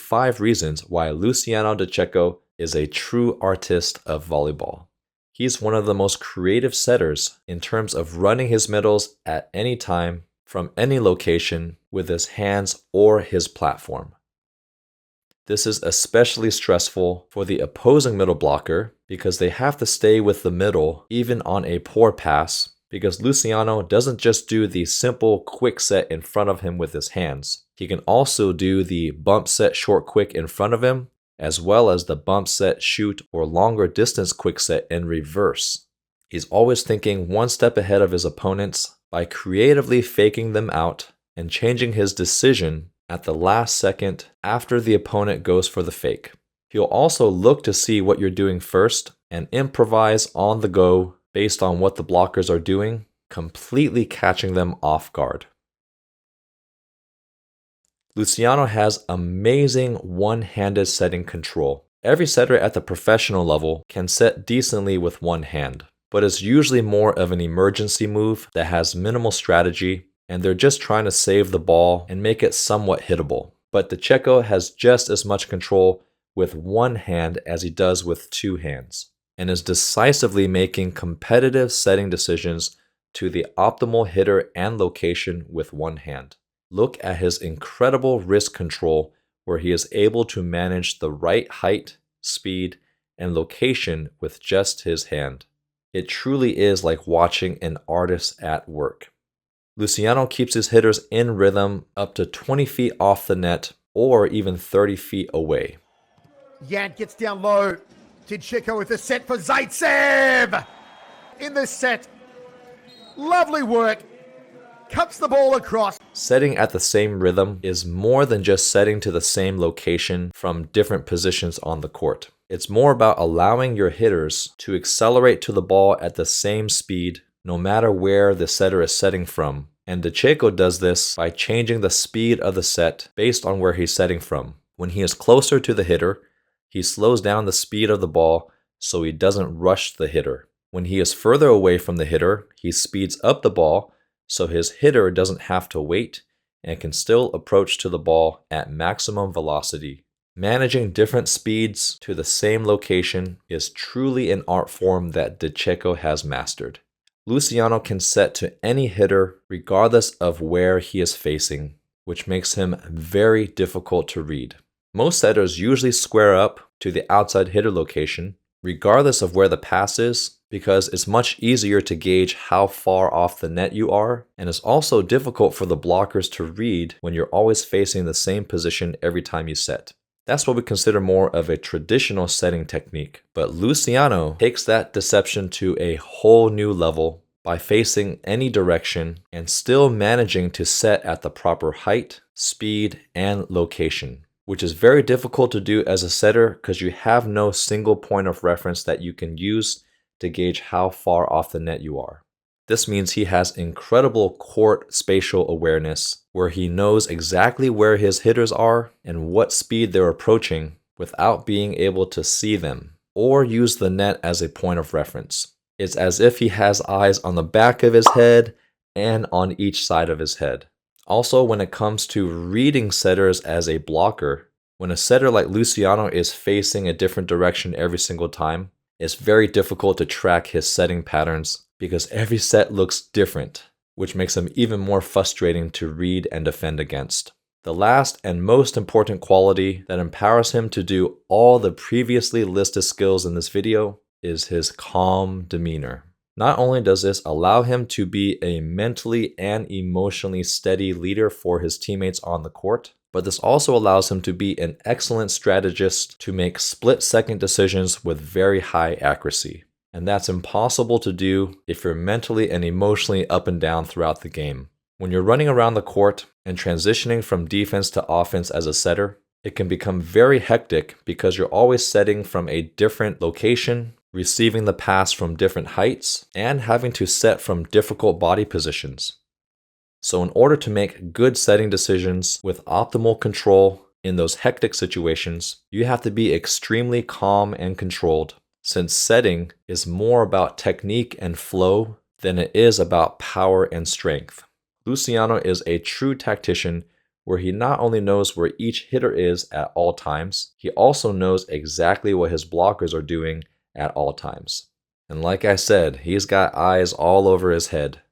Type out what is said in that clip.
5 reasons why Luciano De Cecco is a true artist of volleyball. He's one of the most creative setters in terms of running his middles at any time, from any location, with his hands or his platform. This is especially stressful for the opposing middle blocker because they have to stay with the middle even on a poor pass, because Luciano doesn't just do the simple quick set in front of him with his hands. He can also do the bump set short quick in front of him, as well as the bump set shoot or longer distance quick set in reverse. He's always thinking one step ahead of his opponents by creatively faking them out and changing his decision at the last second after the opponent goes for the fake. He'll also look to see what you're doing first and improvise on the go based on what the blockers are doing, completely catching them off guard. Luciano has amazing one-handed setting control. Every setter at the professional level can set decently with one hand, but it's usually more of an emergency move that has minimal strategy, and they're just trying to save the ball and make it somewhat hittable. But De Cecco has just as much control with one hand as he does with two hands, and is decisively making competitive setting decisions to the optimal hitter and location with one hand. Look at his incredible wrist control, where he is able to manage the right height, speed, and location with just his hand. It truly is like watching an artist at work. Luciano keeps his hitters in rhythm up to 20 feet off the net or even 30 feet away. Yant gets down low. De Cecco with a set for Zaitsev. In the set. Lovely work. Cuts the ball across. Setting at the same rhythm is more than just setting to the same location from different positions on the court. It's more about allowing your hitters to accelerate to the ball at the same speed, no matter where the setter is setting from. And De Cecco does this by changing the speed of the set based on where he's setting from. When he is closer to the hitter, he slows down the speed of the ball so he doesn't rush the hitter. When he is further away from the hitter, he speeds up the ball so his hitter doesn't have to wait and can still approach to the ball at maximum velocity. Managing different speeds to the same location is truly an art form that De Cecco has mastered. Luciano can set to any hitter regardless of where he is facing, which makes him very difficult to read. Most setters usually square up to the outside hitter location, regardless of where the pass is, because it's much easier to gauge how far off the net you are, and it's also difficult for the blockers to read when you're always facing the same position every time you set. That's what we consider more of a traditional setting technique. But Luciano takes that deception to a whole new level by facing any direction and still managing to set at the proper height, speed, and location, which is very difficult to do as a setter because you have no single point of reference that you can use to gauge how far off the net you are. This means he has incredible court spatial awareness, where he knows exactly where his hitters are and what speed they're approaching without being able to see them or use the net as a point of reference. It's as if he has eyes on the back of his head and on each side of his head. Also, when it comes to reading setters as a blocker, when a setter like Luciano is facing a different direction every single time, it's very difficult to track his setting patterns because every set looks different, which makes him even more frustrating to read and defend against. The last and most important quality that empowers him to do all the previously listed skills in this video is his calm demeanor. Not only does this allow him to be a mentally and emotionally steady leader for his teammates on the court, but this also allows him to be an excellent strategist to make split-second decisions with very high accuracy. And that's impossible to do if you're mentally and emotionally up and down throughout the game. When you're running around the court and transitioning from defense to offense as a setter, it can become very hectic because you're always setting from a different location, receiving the pass from different heights, and having to set from difficult body positions. So in order to make good setting decisions with optimal control in those hectic situations, you have to be extremely calm and controlled, since setting is more about technique and flow than it is about power and strength. Luciano is a true tactician where he not only knows where each hitter is at all times, he also knows exactly what his blockers are doing at all times. And like I said, he's got eyes all over his head.